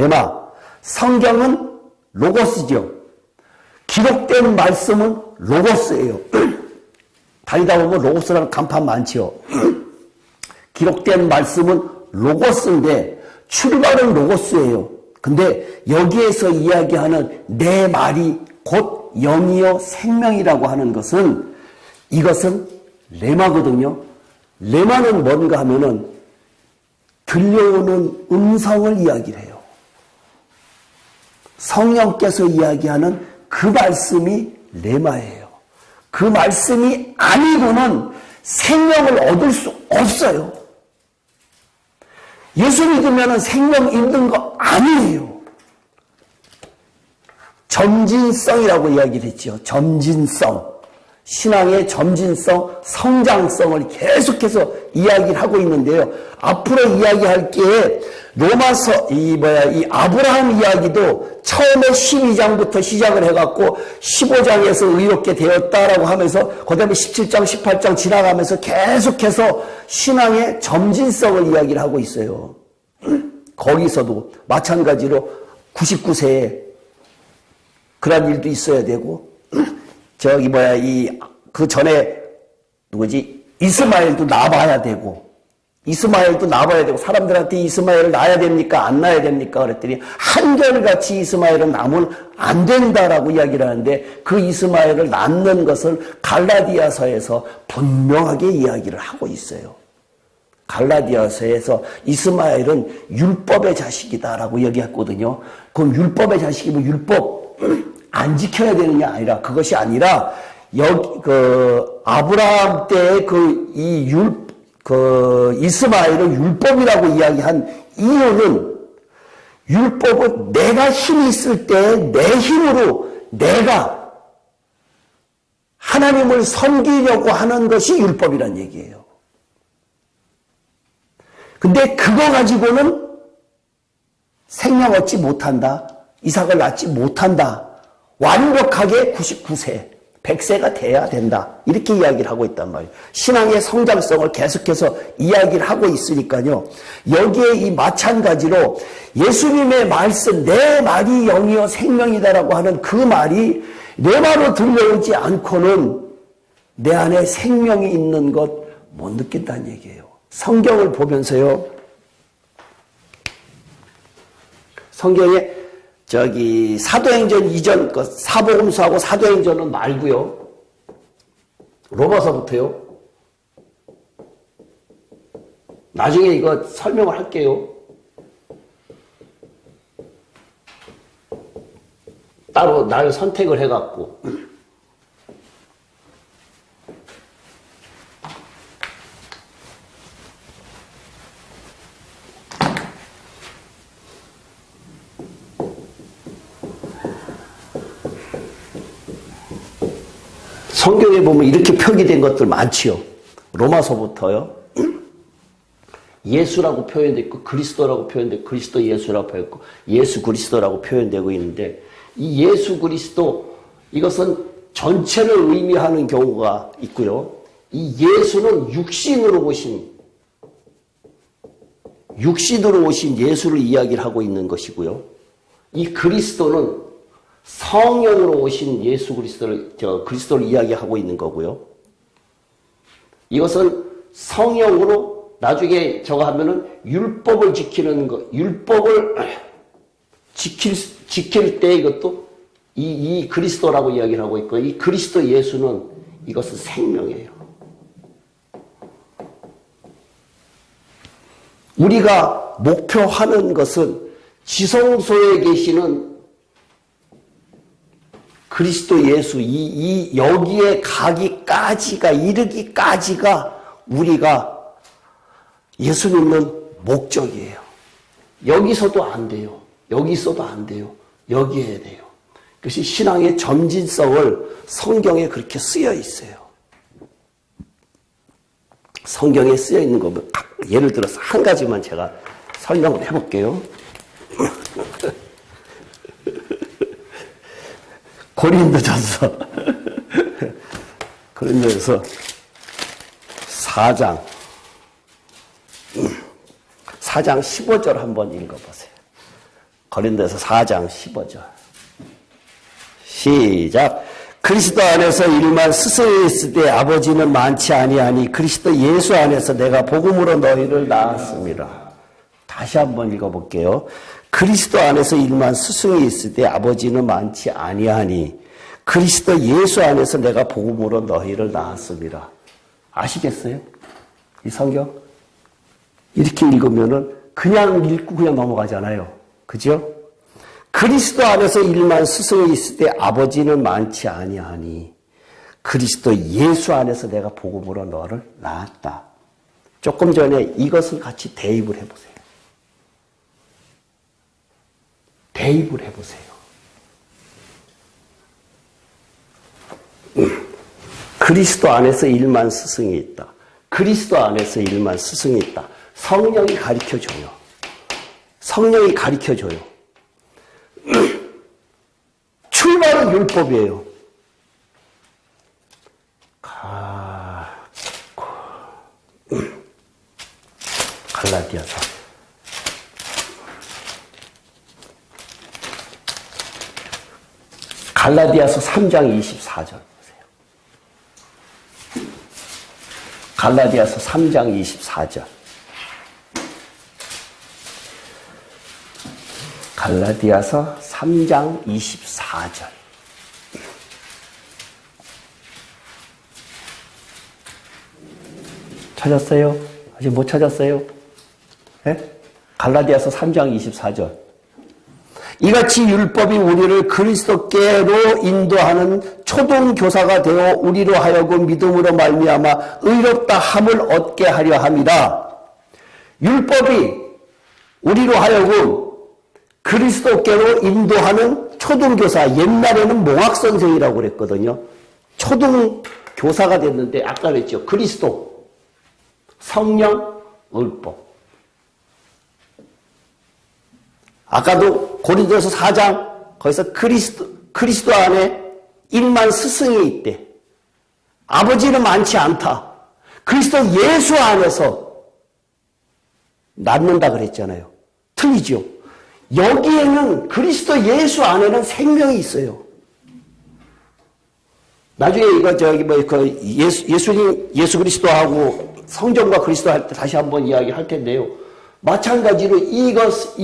레마. 성경은 로고스죠. 기록된 말씀은 로고스예요. 다니다 보면 로고스라는 간판 많지요. 기록된 말씀은 로고스인데 출발은 로고스예요. 근데 여기에서 이야기하는 내 말이 곧 영이요 생명이라고 하는 것은 이것은 레마거든요. 레마는 뭔가 하면은 들려오는 음성을 이야기를 해요. 성령께서 이야기하는 그 말씀이 레마예요. 그 말씀이 아니고는 생명을 얻을 수 없어요. 예수 믿으면 생명 있는 거 아니에요. 점진성이라고 이야기를 했죠. 점진성. 신앙의 점진성, 성장성을 계속해서 이야기를 하고 있는데요. 앞으로 이야기할 게 로마서, 이 아브라함 이야기도 처음에 12장부터 시작을 해갖고 15장에서 의롭게 되었다라고 하면서 그 다음에 17장, 18장 지나가면서 계속해서 신앙의 점진성을 이야기를 하고 있어요. 거기서도 마찬가지로 99세에 그런 일도 있어야 되고, 그 전에, 이스마엘도 낳아야 되고, 사람들한테 이스마엘을 낳아야 됩니까? 안 낳아야 됩니까? 그랬더니, 한결같이 이스마엘은 낳으면 안 된다라고 이야기를 하는데, 그 이스마엘을 낳는 것을 갈라디아서에서 분명하게 이야기를 하고 있어요. 갈라디아서에서 이스마엘은 율법의 자식이다라고 얘기했거든요. 그럼 율법의 자식이 율법 안 지켜야 되느냐 아니라 그것이 아니라 아브라함 때의 이스마엘은 율법이라고 이야기한 이유는 율법은 내가 힘이 있을 때 내 힘으로 내가 하나님을 섬기려고 하는 것이 율법이란 얘기예요. 근데 그거 가지고는 생명 얻지 못한다. 이삭을 낳지 못한다. 완벽하게 99세, 100세가 돼야 된다. 이렇게 이야기를 하고 있단 말이에요. 신앙의 성장성을 계속해서 이야기를 하고 있으니까요. 여기에 이 마찬가지로 예수님의 말씀, 내 말이 영이요 생명이다라고 하는 그 말이 내 말로 들려오지 않고는 내 안에 생명이 있는 것 못 느낀다는 얘기예요. 성경을 보면서요. 성경에 사도행전 이전, 사복음서하고 사도행전은 말고요. 로마서부터요. 나중에 이거 설명을 할게요. 따로 날 선택을 해갖고. 성경에 보면 이렇게 표기된 것들 많지요. 로마서부터요. 예수라고 표현되어 있고 그리스도라고 표현되고 그리스도 예수라고 표현되고 예수 그리스도라고 표현되고 있는데 이 예수 그리스도 이것은 전체를 의미하는 경우가 있고요. 이 예수는 육신으로 오신 예수를 이야기를 하고 있는 것이고요. 이 그리스도는 성령으로 오신 예수 그리스도를 이야기하고 있는 거고요. 이것은 성령으로 나중에 저거 하면은 율법을 지키는 거, 율법을 지킬 때 이것도 이 그리스도라고 이야기를 하고 있고, 이 그리스도 예수는 이것은 생명이에요. 우리가 목표하는 것은 지성소에 계시는 그리스도 예수, 여기에 이르기까지가 우리가 예수 믿는 목적이에요. 여기서도 안 돼요. 여기서도 안 돼요. 여기에 돼요. 그것이 신앙의 점진성을 성경에 그렇게 쓰여 있어요. 성경에 쓰여 있는 거, 예를 들어서 한 가지만 제가 설명을 해볼게요. 고린도전서 4장 15절 한번 읽어보세요. 고린도서 4장 15절. 시작. 그리스도 안에서 일만 스승이 있을 때 아버지는 많지 아니하니 그리스도 예수 안에서 내가 복음으로 너희를 낳았습니다. 다시 한번 읽어볼게요. 그리스도 안에서 일만 스승이 있을 때 아버지는 많지 아니하니 그리스도 예수 안에서 내가 복음으로 너희를 낳았습니다. 아시겠어요? 이 성경? 이렇게 읽으면은 그냥 읽고 그냥 넘어가잖아요. 그죠? 그리스도 안에서 일만 스승이 있을 때 아버지는 많지 아니하니 그리스도 예수 안에서 내가 복음으로 너를 낳았다. 조금 전에 이것을 같이 대입을 해보세요. 대입을 해보세요. 그리스도 안에서 일만 스승이 있다. 그리스도 안에서 일만 스승이 있다. 성령이 가르쳐줘요. 성령이 가르쳐줘요. 출발은 율법이에요. 갈라디아서. 갈라디아서 3장 24절 보세요. 갈라디아서 3장 24절. 갈라디아서 3장 24절. 찾았어요? 아직 못 찾았어요? 네? 갈라디아서 3장 24절. 이같이 율법이 우리를 그리스도께로 인도하는 초등교사가 되어 우리로 하여금 믿음으로 말미암아 의롭다 함을 얻게 하려 함이라. 율법이 우리로 하여금 그리스도께로 인도하는 초등교사, 옛날에는 몽학선생이라고 그랬거든요. 초등교사가 됐는데 아까 그랬죠. 그리스도, 성령, 율법. 아까도 고린도서 4장 거기서 그리스도 안에 일만 스승이 있대. 아버지는 많지 않다. 그리스도 예수 안에서 낳는다 그랬잖아요. 틀리죠. 여기에는 그리스도 예수 안에는 생명이 있어요. 나중에 이거 예수 그리스도하고 성전과 그리스도 할 때 다시 한번 이야기할 텐데요. 마찬가지로 이것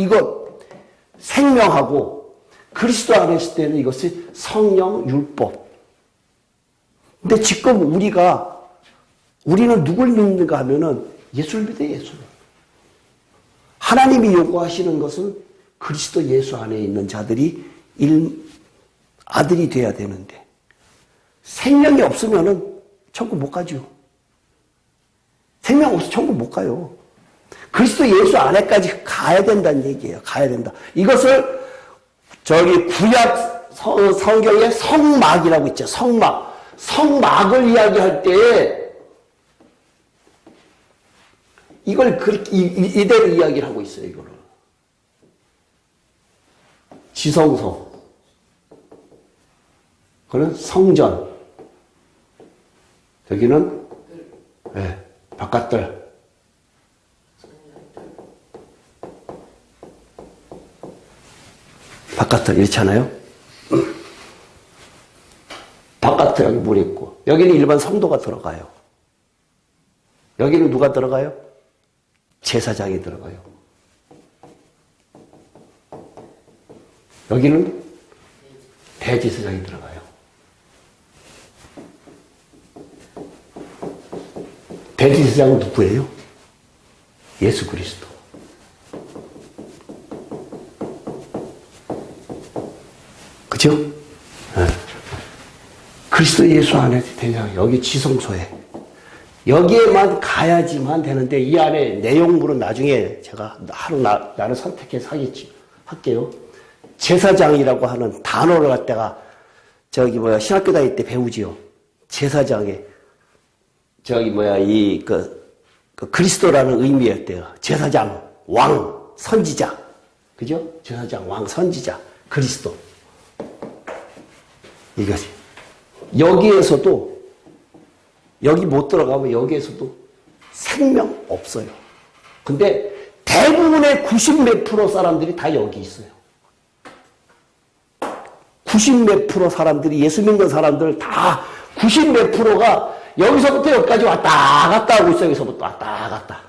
생명하고 그리스도 안에 있을 때는 이것이 성령 율법. 근데 지금 우리는 누굴 믿는가 하면은 예수를 믿어요, 예수를. 하나님이 요구하시는 것은 그리스도 예수 안에 있는 자들이 아들이 돼야 되는데 생명이 없으면은 천국 못 가죠. 생명 없이 천국 못 가요. 그리스도 예수 안에까지 가야 된다는 얘기예요. 가야 된다. 이것을 구약 성경에 성막이라고 있죠. 성막. 성막을 이야기할 때 이걸 이대로 이야기를 하고 있어요. 이거를. 지성소. 그는 성전. 여기는 바깥들. 바깥들 이렇잖아요. 바깥에 여기 물이 있고 여기는 일반 성도가 들어가요. 여기는 누가 들어가요? 제사장이 들어가요. 여기는 대제사장이 들어가요. 대제사장은 누구예요? 예수 그리스도. 그죠? 네. 그리스도 예수 안에 대장 여기 지성소에 여기에만 가야지만 되는데 이 안에 내용물은 나중에 제가 나를 선택해서 할게요. 제사장이라고 하는 단어를 갖다가 신학교 다닐 때 배우지요. 제사장에 그리스도라는 의미였대요. 제사장, 왕, 선지자. 그죠? 제사장, 왕, 선지자, 그리스도. 이것이. 여기에서도, 여기 못 들어가면 여기에서도 생명 없어요. 근데 대부분의 90몇 프로 사람들이 다 여기 있어요. 90몇 프로 사람들이, 예수 믿는 사람들 다 90몇 프로가 여기서부터 여기까지 왔다 갔다 하고 있어요. 여기서부터 왔다 갔다.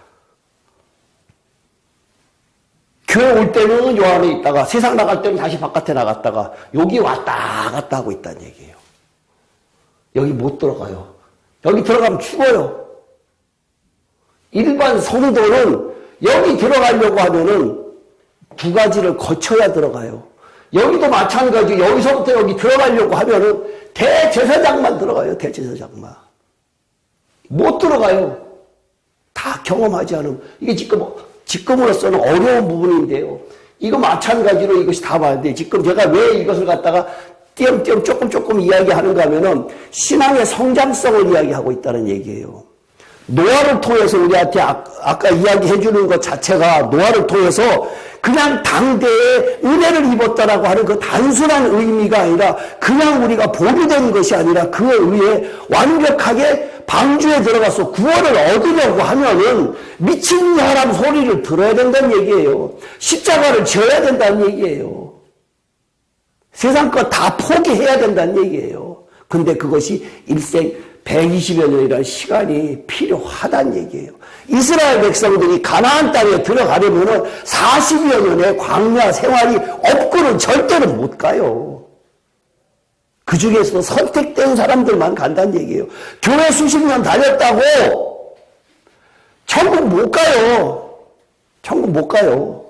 교회 올 때는 요 안에 있다가 세상 나갈 때는 다시 바깥에 나갔다가 여기 왔다 갔다 하고 있다는 얘기예요. 여기 못 들어가요. 여기 들어가면 죽어요. 일반 성도는 여기 들어가려고 하면은 두 가지를 거쳐야 들어가요. 여기도 마찬가지. 여기서부터 여기 들어가려고 하면은 대제사장만 들어가요. 대제사장만. 못 들어가요. 다 경험하지 않으면. 이게 지금으로서는 어려운 부분인데요. 이거 마찬가지로 이것이 다 봐야 돼. 지금 제가 왜 이것을 갖다가 띄엄띄엄 조금 이야기하는가 하면은 신앙의 성장성을 이야기하고 있다는 얘기예요. 노아를 통해서 우리한테 아까 이야기해 주는 것 자체가 노아를 통해서 그냥 당대에 은혜를 입었다라고 하는 그 단순한 의미가 아니라 그냥 우리가 보류된 것이 아니라 그에 의해 완벽하게 방주에 들어가서 구원을 얻으려고 하면은 미친 사람 소리를 들어야 된다는 얘기예요. 십자가를 져야 된다는 얘기예요. 세상 것 다 포기해야 된다는 얘기예요. 근데 그것이 일생 120여 년이라는 시간이 필요하다는 얘기예요. 이스라엘 백성들이 가나안 땅에 들어가려면 40여 년의 광야 생활이 없고는 절대로 못 가요. 그 중에서도 선택된 사람들만 간다는 얘기예요. 교회 수십 년 다녔다고 천국 못 가요. 천국 못 가요.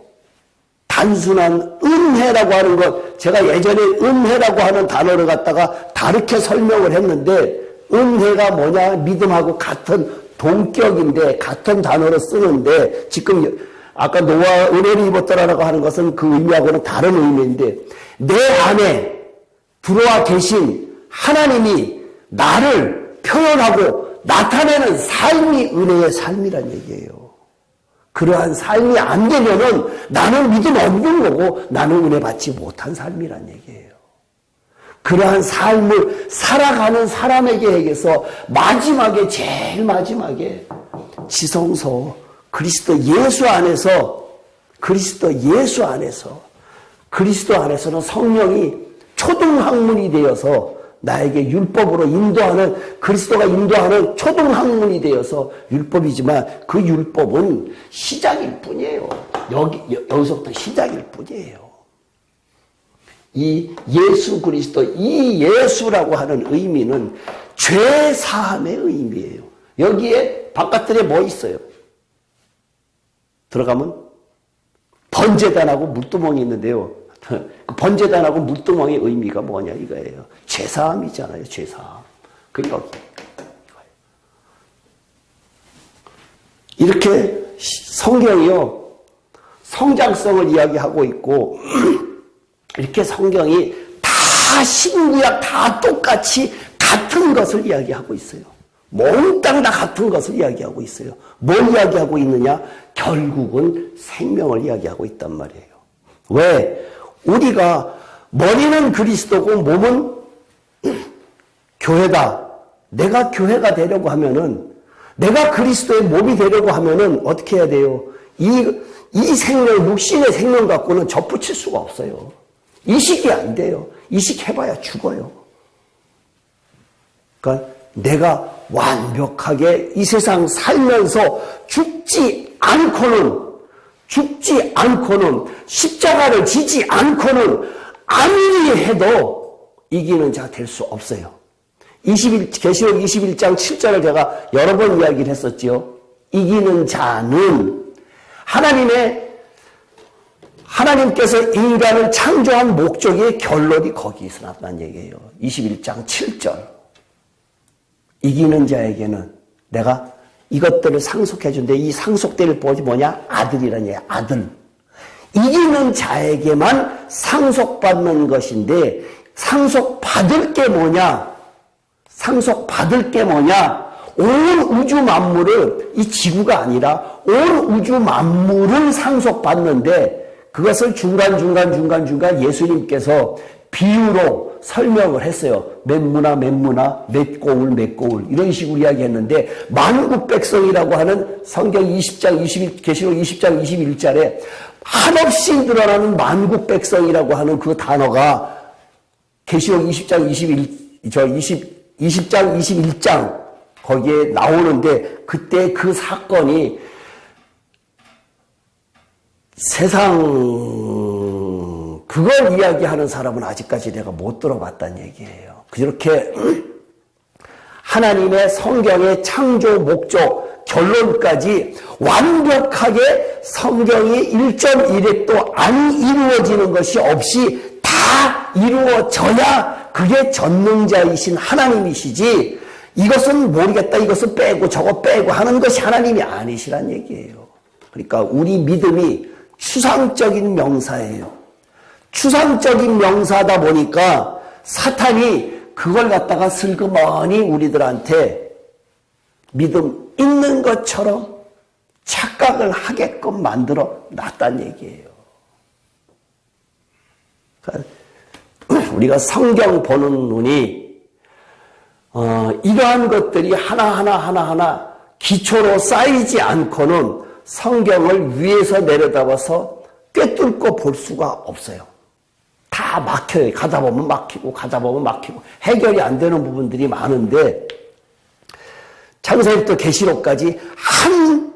단순한 은혜라고 하는 것, 제가 예전에 은혜라고 하는 단어를 갖다가 다르게 설명을 했는데 은혜가 뭐냐? 믿음하고 같은 동격인데 같은 단어를 쓰는데 지금 아까 노아 은혜를 입었더라라고 하는 것은 그 의미하고는 다른 의미인데 내 안에 들어와 계신 하나님이 나를 표현하고 나타내는 삶이 은혜의 삶이란 얘기예요. 그러한 삶이 안 되면은 나는 믿음 없는 거고 나는 은혜 받지 못한 삶이란 얘기예요. 그러한 삶을 살아가는 사람에게서 마지막에 제일 마지막에 지성소 그리스도 예수 안에서는 성령이 초등학문이 되어서 나에게 율법으로 인도하는 그리스도가 인도하는 초등학문이 되어서 율법이지만 그 율법은 시작일 뿐이에요. 여기서부터 시작일 뿐이에요. 이 예수 그리스도, 이 예수라고 하는 의미는 죄 사함의 의미예요. 여기에 바깥들에 뭐 있어요? 들어가면 번제단하고 물두멍이 있는데요. 번제단하고 물두멍의 의미가 뭐냐 이거예요. 죄사함이잖아요. 죄사함. 그게 여기. 이렇게 성경이요. 성장성을 이야기하고 있고 이렇게 성경이 다 신구약 다 똑같이 같은 것을 이야기하고 있어요. 몽땅 다 같은 것을 이야기하고 있어요. 뭘 이야기하고 있느냐? 결국은 생명을 이야기하고 있단 말이에요. 왜? 우리가 머리는 그리스도고 몸은 교회다. 내가 교회가 되려고 하면은 내가 그리스도의 몸이 되려고 하면은 어떻게 해야 돼요? 이 생명, 육신의 생명 갖고는 접붙일 수가 없어요. 이식이 안 돼요. 이식해봐야 죽어요. 그러니까 내가 완벽하게 이 세상 살면서 죽지 않고는 십자가를 지지 않고는 아무리 해도 이기는 자 될 수 없어요. 계시록 21장 7절을 제가 여러 번 이야기를 했었지요. 이기는 자는 하나님께서 인간을 창조한 목적의 결론이 거기에서 나왔다는 얘기예요. 21장 7절. 이기는 자에게는 내가 이것들을 상속해 준대. 이 상속될 법이 뭐냐? 아들이라는 얘기야. 아들. 이기는 자에게만 상속받는 것인데 상속받을 게 뭐냐? 온 우주 만물을, 이 지구가 아니라 온 우주 만물을 상속받는데 그것을 중간 예수님께서 비유로 설명을 했어요. 몇 문화, 몇 고울 이런 식으로 이야기했는데 만국 백성이라고 하는 성경 20장 21 계시록 20장 21절에 한없이 드러나는 만국 백성이라고 하는 그 단어가 계시록 20장 20장 21장 거기에 나오는데 그때 그 사건이 세상 그걸 이야기하는 사람은 아직까지 내가 못 들어봤다는 얘기예요. 그렇게 하나님의 성경의 창조 목적 결론까지 완벽하게 성경이 1.1획도 안 이루어지는 것이 없이 다 이루어져야 그게 전능자이신 하나님이시지 이것은 모르겠다 이것은 빼고 저거 빼고 하는 것이 하나님이 아니시란 얘기예요. 그러니까 우리 믿음이 추상적인 명사예요. 추상적인 명사다 보니까 사탄이 그걸 갖다가 슬그머니 우리들한테 믿음 있는 것처럼 착각을 하게끔 만들어 놨단 얘기예요. 그러니까 우리가 성경 보는 눈이 이러한 것들이 하나하나 기초로 쌓이지 않고는 성경을 위에서 내려다봐서 꿰뚫고 볼 수가 없어요. 다 막혀요. 가다 보면 막히고 해결이 안 되는 부분들이 많은데 창세기부터 계시록까지 한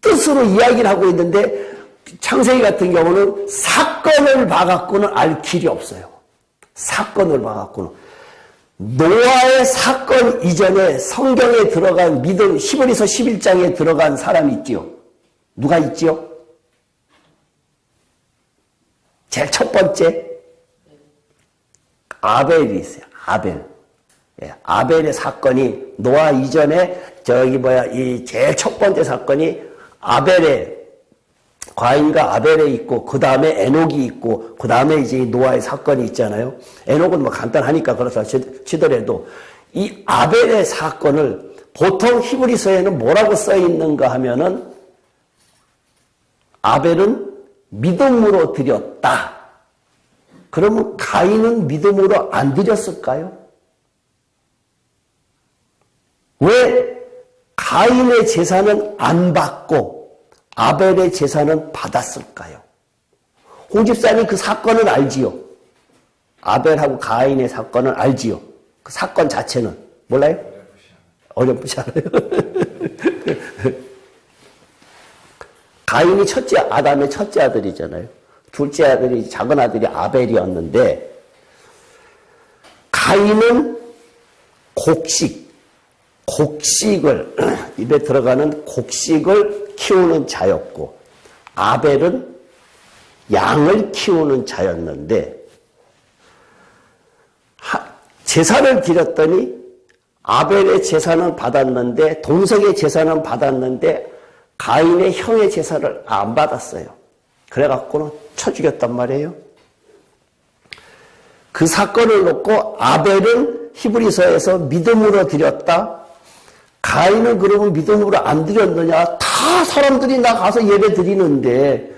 뜻으로 이야기를 하고 있는데 창세기 같은 경우는 사건을 봐갖고는 알 길이 없어요. 사건을 봐갖고는. 노아의 사건 이전에 성경에 들어간 믿음 히브리서 11장에 들어간 사람이 있지요. 누가 있지요? 제일 첫 번째 아벨이 있어요. 아벨. 예, 아벨의 사건이 노아 이전에 이 제일 첫 번째 사건이 아벨의 과인과 아벨에 있고 그 다음에 에녹이 있고 그 다음에 이제 노아의 사건이 있잖아요. 에녹은 뭐 간단하니까 그렇다 치더라도 이 아벨의 사건을 보통 히브리서에는 뭐라고 써 있는가 하면은 아벨은 믿음으로 드렸다. 그러면 가인은 믿음으로 안 드렸을까요? 왜 가인의 제사는 안 받고 아벨의 제사는 받았을까요? 홍 집사님 그 사건은 알지요? 아벨하고 가인의 사건은 알지요? 그 사건 자체는 몰라요? 어렴풋이 알아요. 가인이 아담의 첫째 아들이잖아요. 둘째 아들이 작은 아들이 아벨이었는데 가인은 곡식을 입에 들어가는 곡식을 키우는 자였고 아벨은 양을 키우는 자였는데 제사를 드렸더니 아벨의 제사는 받았는데 동생의 제사는 받았는데 가인의 형의 제사를 안 받았어요. 그래갖고는 쳐 죽였단 말이에요. 그 사건을 놓고 아벨은 히브리서에서 믿음으로 드렸다. 가인은 그러면 믿음으로 안 드렸느냐? 다 사람들이 나 가서 예배 드리는데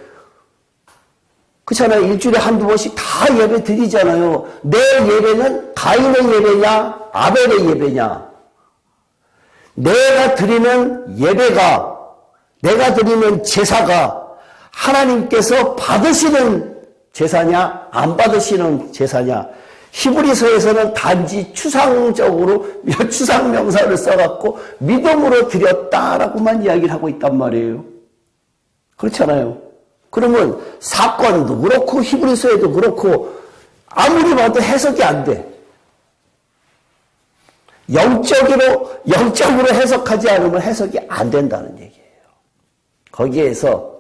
그렇잖아요. 일주일에 한두 번씩 다 예배 드리잖아요. 내 예배는 가인의 예배냐? 아벨의 예배냐? 내가 드리는 예배가 내가 드리는 제사가 하나님께서 받으시는 제사냐 안 받으시는 제사냐. 히브리서에서는 단지 추상적으로 추상명사를 써갖고 믿음으로 드렸다라고만 이야기를 하고 있단 말이에요. 그렇잖아요. 그러면 사건도 그렇고 히브리서에도 그렇고 아무리 봐도 해석이 안 돼. 영적으로 해석하지 않으면 해석이 안 된다는 얘기예요. 거기에서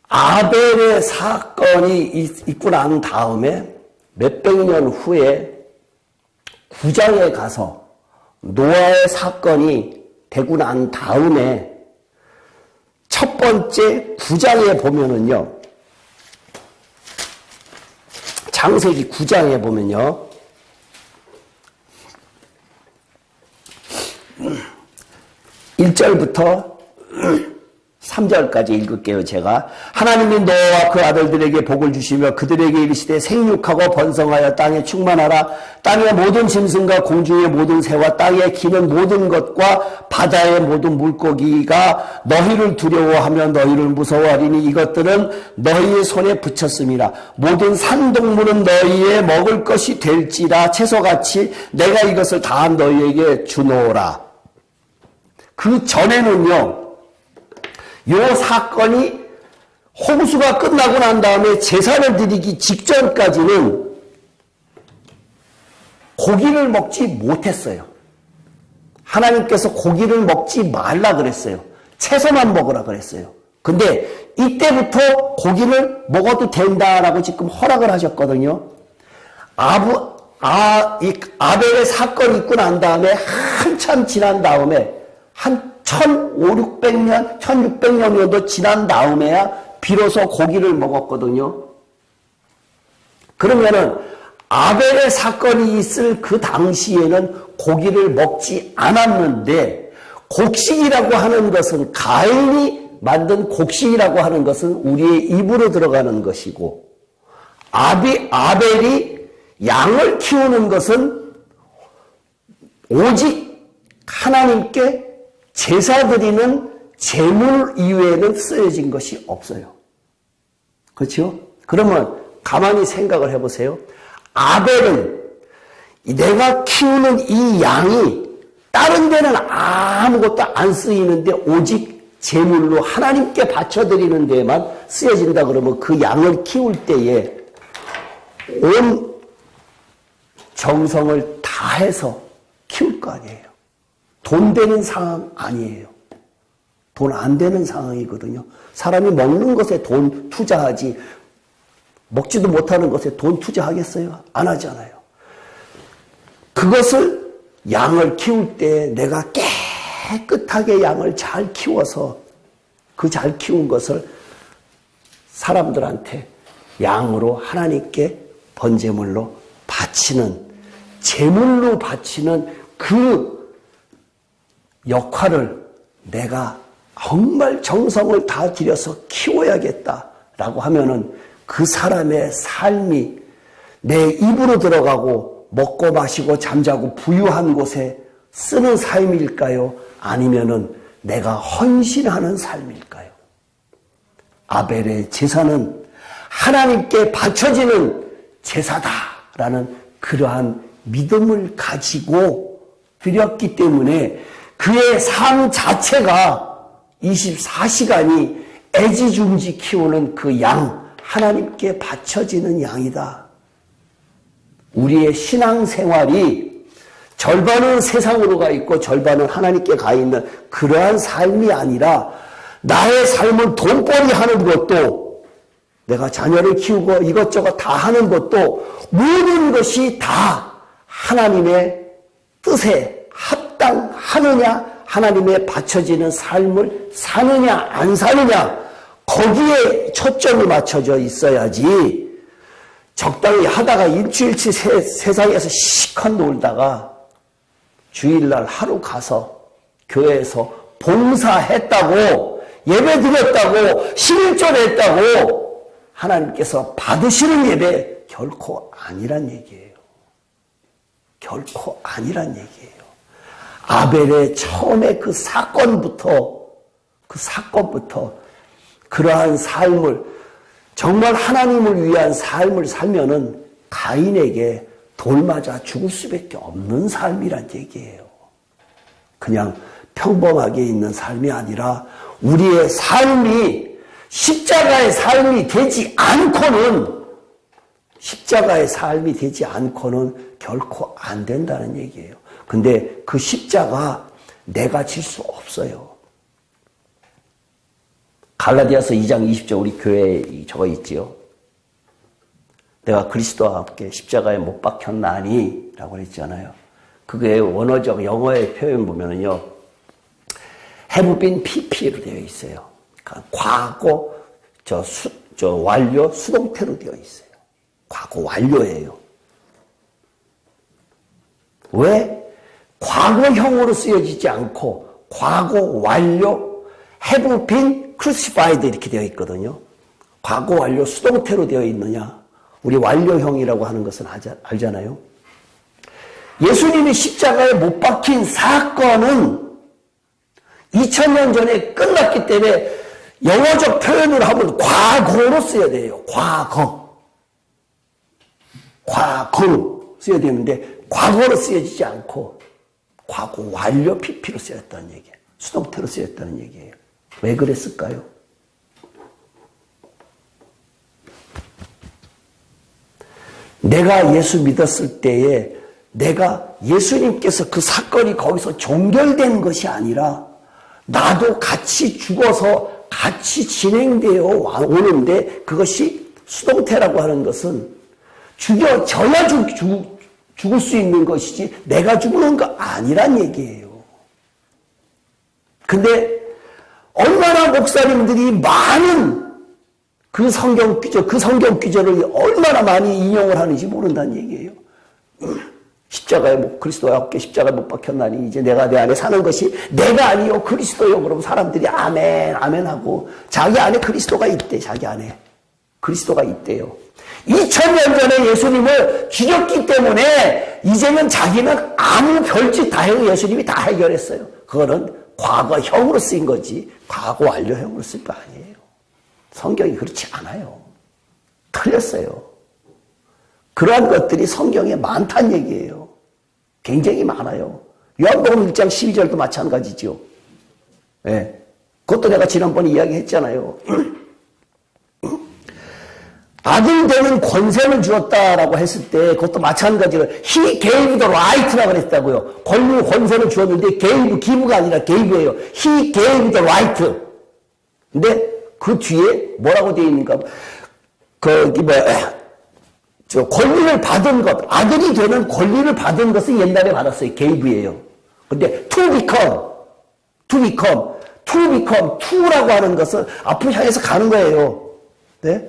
아벨의 사건이 있고 난 다음에 몇백 년 후에 9장에 가서 노아의 사건이 되고 난 다음에 첫 번째 9장에 보면은요. 창세기 9장에 보면요. 1절부터 3절까지 읽을게요. 제가. 하나님이 너와 그 아들들에게 복을 주시며 그들에게 이르시되 생육하고 번성하여 땅에 충만하라. 땅의 모든 짐승과 공중의 모든 새와 땅에 기는 모든 것과 바다의 모든 물고기가 너희를 두려워하며 너희를 무서워하리니 이것들은 너희의 손에 붙였음이라. 모든 산동물은 너희의 먹을 것이 될지라. 채소같이 내가 이것을 다 너희에게 주노라. 그 전에는요, 요 사건이 홍수가 끝나고 난 다음에 제사를 드리기 직전까지는 고기를 먹지 못했어요. 하나님께서 고기를 먹지 말라 그랬어요. 채소만 먹으라 그랬어요. 근데 이때부터 고기를 먹어도 된다라고 지금 허락을 하셨거든요. 이 아벨의 사건이 있고 난 다음에 한참 지난 다음에 한 1500, 1600년 정도 지난 다음에야 비로소 고기를 먹었거든요. 그러면은 아벨의 사건이 있을 그 당시에는 고기를 먹지 않았는데 곡식이라고 하는 것은 가인이 만든 곡식이라고 하는 것은 우리의 입으로 들어가는 것이고 아벨이 양을 키우는 것은 오직 하나님께 제사 드리는 제물 이외에는 쓰여진 것이 없어요. 그렇죠? 그러면 가만히 생각을 해보세요. 아벨은 내가 키우는 이 양이 다른 데는 아무것도 안 쓰이는데 오직 제물로 하나님께 바쳐드리는 데에만 쓰여진다 그러면 그 양을 키울 때에 온 정성을 다해서 키울 거 아니에요. 돈 되는 상황 아니에요. 돈 안 되는 상황이거든요. 사람이 먹는 것에 돈 투자하지 먹지도 못하는 것에 돈 투자하겠어요? 안 하잖아요. 그것을 양을 키울 때 내가 깨끗하게 양을 잘 키워서 그 잘 키운 것을 사람들한테 양으로 하나님께 번제물로 바치는 제물로 바치는 그 역할을 내가 정말 정성을 다 들여서 키워야겠다라고 하면은 그 사람의 삶이 내 입으로 들어가고 먹고 마시고 잠자고 부유한 곳에 쓰는 삶일까요? 아니면은 내가 헌신하는 삶일까요? 아벨의 제사는 하나님께 바쳐지는 제사다라는 그러한 믿음을 가지고 드렸기 때문에 그의 삶 자체가 24시간이 애지중지 키우는 그 양, 하나님께 바쳐지는 양이다. 우리의 신앙생활이 절반은 세상으로 가 있고 절반은 하나님께 가 있는 그러한 삶이 아니라 나의 삶을 돈벌이 하는 것도 내가 자녀를 키우고 이것저것 다 하는 것도 모든 것이 다 하나님의 뜻에 합당하느냐 하나님의 바쳐지는 삶을 사느냐 안 사느냐 거기에 초점이 맞춰져 있어야지 적당히 하다가 일주일치 세상에서 시컷 놀다가 주일날 하루 가서 교회에서 봉사했다고 예배 드렸다고 11조 했다고 하나님께서 받으시는 예배 결코 아니란 얘기예요. 결코 아니란 얘기예요. 아벨의 처음에 그 사건부터 그러한 삶을 정말 하나님을 위한 삶을 살면은 가인에게 돌 맞아 죽을 수밖에 없는 삶이란 얘기예요. 그냥 평범하게 있는 삶이 아니라 우리의 삶이 십자가의 삶이 되지 않고는 결코 안 된다는 얘기예요. 근데 그 십자가 내가 질 수 없어요. 갈라디아서 2장 20절 우리 교회에 저거 있지요. 내가 그리스도와 함께 십자가에 못 박혔나니 라고 했잖아요. 그게 원어적 영어의 표현 보면은요. have been pp로 되어 있어요. 그러니까 과거 완료 수동태로 되어 있어요. 과거 완료예요. 왜? 과거형으로 쓰여지지 않고 과거 완료 have been crucified 이렇게 되어 있거든요. 과거 완료 수동태로 되어 있느냐? 우리 완료형이라고 하는 것은 알잖아요. 예수님이 십자가에 못 박힌 사건은 2000년 전에 끝났기 때문에 영어적 표현으로 하면 과거로 써야 돼요. 과거로 써야 되는데 과거로 쓰여지지 않고 과거 완료 PP로 쓰였다는 얘기예요. 수동태로 쓰였다는 얘기예요. 왜 그랬을까요? 내가 예수 믿었을 때에 내가 예수님께서 그 사건이 거기서 종결된 것이 아니라 나도 같이 죽어서 같이 진행되어 오는데 그것이 수동태라고 하는 것은 죽여져야 죽을 수 있는 것이지 내가 죽는 거 아니란 얘기예요. 근데 얼마나 목사님들이 많은 그 성경 귀절을 얼마나 많이 인용을 하는지 모른다는 얘기예요. 십자가에 그리스도와 함께 십자가에 못 박혔나니 이제 내가 내 안에 사는 것이 내가 아니요 그리스도요. 그러면 사람들이 아멘 아멘 하고 자기 안에 그리스도가 있대. 자기 안에 그리스도가 있대요. 2000년 전에 예수님을 죽였기 때문에 이제는 자기는 아무 별짓 다 해도 예수님이 다 해결했어요. 그거는 과거형으로 쓰인 거지 과거 완료형으로 쓸 거 아니에요. 성경이 그렇지 않아요. 틀렸어요. 그러한 것들이 성경에 많다는 얘기예요. 굉장히 많아요. 요한복음 1장 12절도 마찬가지죠. 네. 그것도 내가 지난번에 이야기했잖아요. 아들 되는 권세를 주었다라고 했을 때 그것도 마찬가지로 He gave the right라고 그랬다고요. 권세를 주었는데 give가 아니라 gave예요. He gave the right. 근데 그 뒤에 뭐라고 되어 있는가? 권리를 받은 것, 아들이 되는 권리를 받은 것은 옛날에 받았어요. gave예요. 근데 to become, to라고 하는 것은 앞으로 향해서 가는 거예요. 네?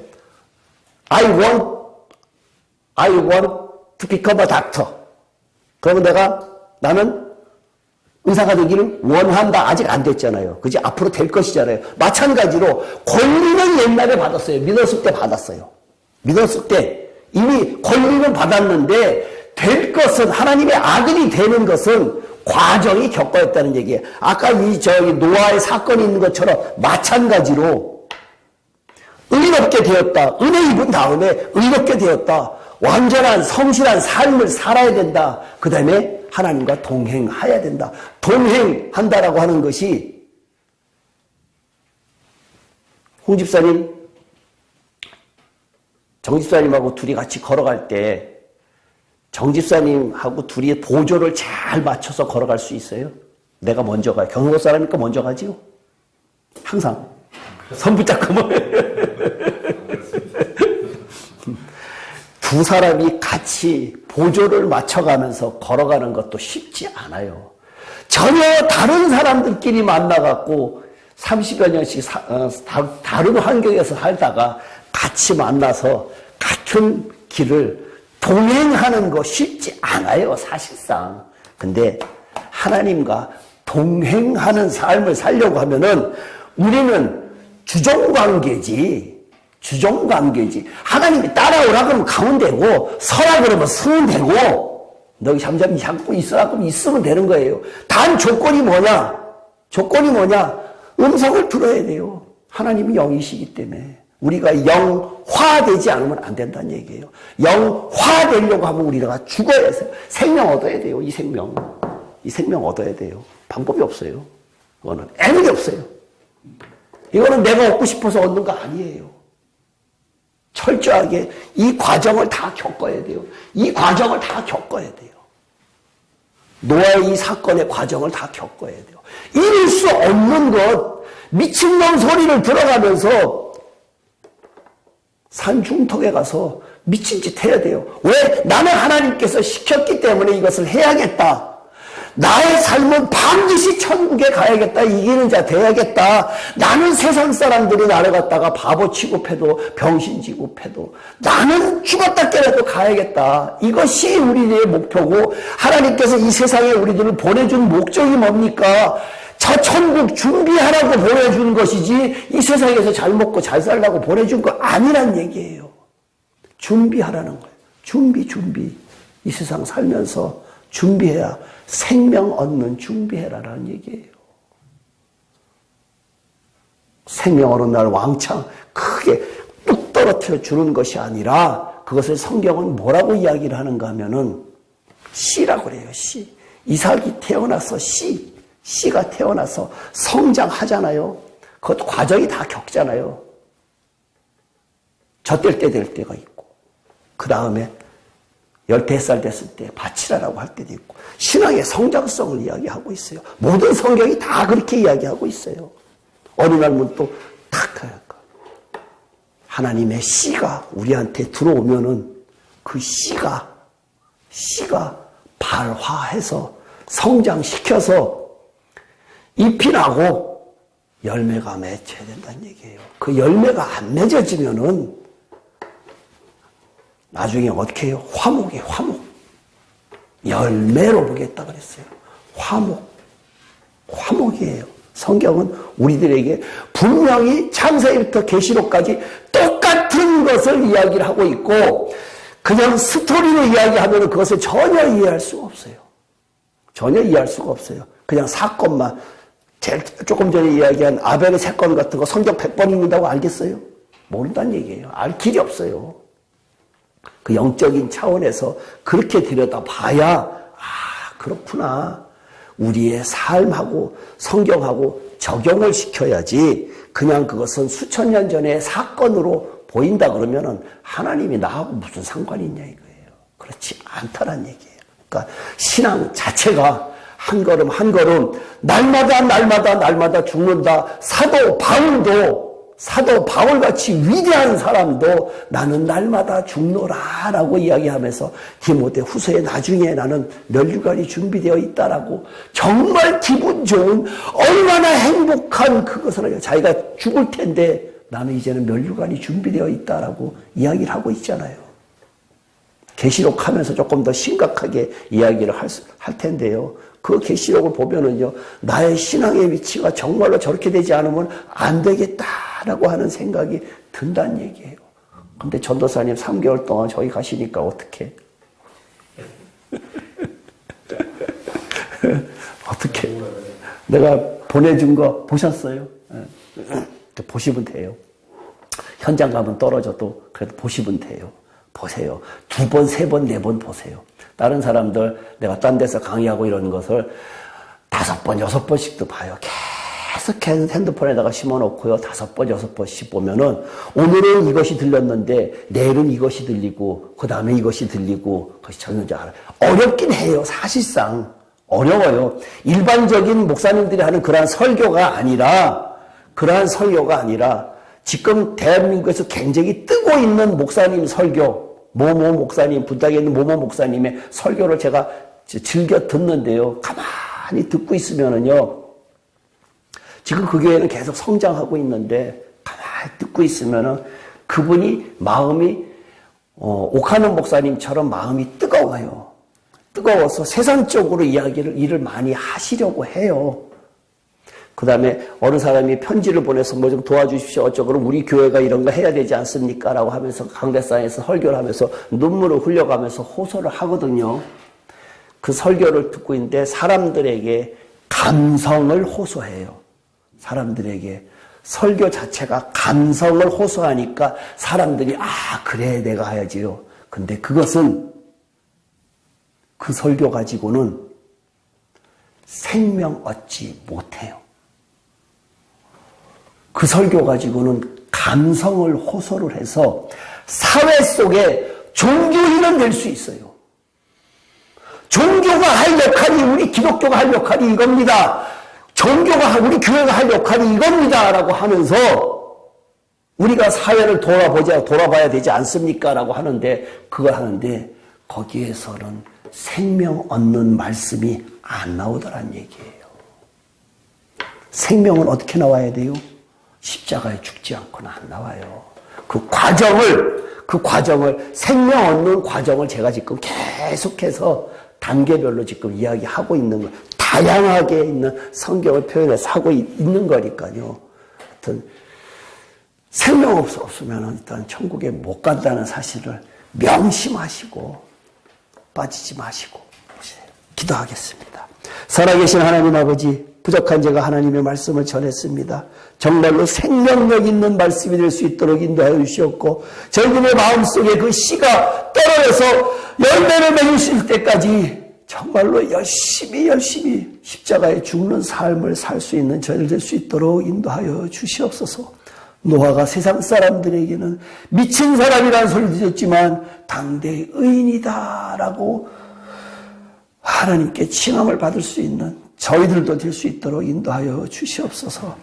I want to become a doctor. 그러면 나는 의사가 되기를 원한다. 아직 안 됐잖아요. 그지? 앞으로 될 것이잖아요. 마찬가지로 권리는 옛날에 받았어요. 믿었을 때 받았어요. 믿었을 때 이미 권리는 받았는데 될 것은 하나님의 아들이 되는 것은 과정이 겪어야 했다는 얘기예요. 아까 노아의 사건이 있는 것처럼 마찬가지로 의롭게 되었다. 은혜 입은 다음에 의롭게 되었다. 완전한 성실한 삶을 살아야 된다. 그 다음에 하나님과 동행해야 된다. 동행한다라고 하는 것이 홍 집사님, 정 집사님하고 둘이 같이 걸어갈 때 정 집사님하고 둘이 보조를 잘 맞춰서 걸어갈 수 있어요? 내가 먼저 가요. 경북 사람이니까 먼저 가지요. 항상. 손 붙잡고 두 사람이 같이 보조를 맞춰가면서 걸어가는 것도 쉽지 않아요. 전혀 다른 사람들끼리 만나갖고 30여 년씩 다른 환경에서 살다가 같이 만나서 같은 길을 동행하는 거 쉽지 않아요, 사실상. 근데 하나님과 동행하는 삶을 살려고 하면은 우리는 주종관계지. 하나님이 따라오라 그러면 가면 되고, 서라 그러면 서면 되고, 너희 잠잠히 잡고 있으라 그러면 있으면 되는 거예요. 단 조건이 뭐냐? 음성을 들어야 돼요. 하나님이 영이시기 때문에. 우리가 영화되지 않으면 안 된다는 얘기예요. 영화되려고 하면 우리가 죽어야 해서 생명 얻어야 돼요. 이 생명 얻어야 돼요. 방법이 없어요. 그거는 애무게 없어요. 이거는 내가 얻고 싶어서 얻는 거 아니에요. 철저하게 이 과정을 다 겪어야 돼요. 노아의 이 사건의 과정을 다 겪어야 돼요. 이룰 수 없는 것, 미친놈 소리를 들어가면서 산 중턱에 가서 미친 짓 해야 돼요. 왜? 나는 하나님께서 시켰기 때문에 이것을 해야겠다. 나의 삶은 반드시 천국에 가야겠다. 이기는 자 돼야겠다. 나는 세상 사람들이 나를 갖다가 바보 취급해도 병신 취급해도 나는 죽었다 깨라도 가야겠다. 이것이 우리의 목표고 하나님께서 이 세상에 우리들을 보내준 목적이 뭡니까? 저 천국 준비하라고 보내준 것이지 이 세상에서 잘 먹고 잘 살라고 보내준 거 아니란 얘기예요. 준비하라는 거예요. 준비. 이 세상 살면서 준비해야 생명 얻는 준비해라라는 얘기예요. 생명 어느 날 왕창 크게 뚝 떨어뜨려 주는 것이 아니라 그것을 성경은 뭐라고 이야기를 하는가 하면은 씨라고 그래요. 씨. 이삭이 태어나서 씨가 태어나서 성장하잖아요. 그것도 과정이 다 겪잖아요. 젖될 때 될 때가 있고 그 다음에 15살 됐을 때 바치라라고 할 때도 있고 신앙의 성장성을 이야기하고 있어요. 모든 성경이 다 그렇게 이야기하고 있어요. 어느 날은 또 탁 하나님의 씨가 우리한테 들어오면은 그 씨가 발화해서 성장시켜서 잎이 나고 열매가 맺혀야 된다는 얘기예요. 그 열매가 안 맺어지면은 나중에 어떻게 해요? 화목이에요. 화목. 열매로 보겠다 그랬어요. 화목이에요. 성경은 우리들에게 분명히 창세기부터 계시록까지 똑같은 것을 이야기를 하고 있고 그냥 스토리로 이야기하면 그것을 전혀 이해할 수가 없어요. 전혀 이해할 수가 없어요. 그냥 사건만 제일 조금 전에 이야기한 아벨의 사건 같은 거 성경 100번 읽는다고 알겠어요? 모른다는 얘기예요. 알 길이 없어요. 그 영적인 차원에서 그렇게 들여다봐야 그렇구나. 우리의 삶하고 성경하고 적용을 시켜야지 그냥 그것은 수천 년 전의 사건으로 보인다 그러면은 하나님이 나하고 무슨 상관이 있냐 이거예요. 그렇지 않다란 얘기예요. 그러니까 신앙 자체가 한 걸음 한 걸음 날마다 죽는다. 사도 바울같이 위대한 사람도 나는 날마다 죽노라라고 이야기하면서 디모데 후서에 나중에 나는 면류관이 준비되어 있다라고 정말 기분 좋은 얼마나 행복한 그것을 자기가 죽을 텐데 나는 이제는 면류관이 준비되어 있다라고 이야기를 하고 있잖아요. 계시록 하면서 조금 더 심각하게 이야기를 할 텐데요. 그 계시록을 보면은요, 나의 신앙의 위치가 정말로 저렇게 되지 않으면 안 되겠다라고 하는 생각이 든다는 얘기예요. 근데 전도사님 3개월 동안 저기 가시니까 어떻게? 어떻게? 내가 보내준 거 보셨어요? 보시면 돼요. 현장 가면 떨어져도 그래도 보시면 돼요. 보세요. 2번, 3번, 4번 보세요. 다른 사람들 내가 딴 데서 강의하고 이런 것을 5번, 6번씩도 봐요. 계속 핸드폰에다가 심어놓고요. 5번, 6번씩 보면은 오늘은 이것이 들렸는데 내일은 이것이 들리고 그 다음에 이것이 들리고 그것이 전혀 알아요. 어렵긴 해요. 사실상 어려워요. 일반적인 목사님들이 하는 그러한 설교가 아니라 지금 대한민국에서 굉장히 뜨고 있는 목사님 설교 모모 목사님, 부탁에 있는 모모 목사님의 설교를 제가 즐겨 듣는데요. 가만히 듣고 있으면은요. 지금 그 교회는 계속 성장하고 있는데 가만히 듣고 있으면은 그분이 마음이 옥하는 목사님처럼 마음이 뜨거워요. 뜨거워서 세상적으로 일을 많이 하시려고 해요. 그 다음에 어느 사람이 편지를 보내서 뭐 좀 도와주십시오. 어쩌고는 우리 교회가 이런 거 해야 되지 않습니까? 라고 하면서 강대상에서 설교를 하면서 눈물을 흘려가면서 호소를 하거든요. 그 설교를 듣고 있는데 사람들에게 감성을 호소해요. 사람들에게 설교 자체가 감성을 호소하니까 사람들이 그래 내가 해야지요. 근데 그것은 그 설교 가지고는 생명 얻지 못해요. 그 설교 가지고는 감성을 호소를 해서 사회 속에 종교인은 될 수 있어요. 종교가 할 역할이 우리 기독교가 할 역할이 이겁니다. 우리 교회가 할 역할이 이겁니다. 라고 하면서 우리가 사회를 돌아봐야 되지 않습니까? 라고 하는데 그걸 하는데 거기에서는 생명 얻는 말씀이 안 나오더란 얘기예요. 생명은 어떻게 나와야 돼요? 십자가에 죽지 않고는 안 나와요. 그 과정을 생명 얻는 과정을 제가 지금 계속해서 단계별로 지금 이야기하고 있는 거예요. 다 다양하게 있는 성경을 표현해서 하고 있는 거니까요. 하여튼 생명 없으면 일단 천국에 못 간다는 사실을 명심하시고 빠지지 마시고 기도하겠습니다. 살아계신 하나님 아버지, 부족한 제가 하나님의 말씀을 전했습니다. 정말로 생명력 있는 말씀이 될 수 있도록 인도하여 주시옵고 저희들의 마음속에 그 씨가 떨어져서 열매를 맺을 수 있을 때까지 정말로 열심히 십자가에 죽는 삶을 살 수 있는 저희들 될 수 있도록 인도하여 주시옵소서. 노아가 세상 사람들에게는 미친 사람이라는 소리를 들었지만 당대의 의인이다라고 하나님께 칭함을 받을 수 있는 저희들도 될 수 있도록 인도하여 주시옵소서.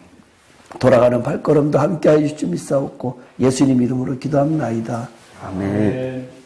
돌아가는 발걸음도 함께하여 주시옵소서. 예수님 이름으로 기도합나이다. 아멘.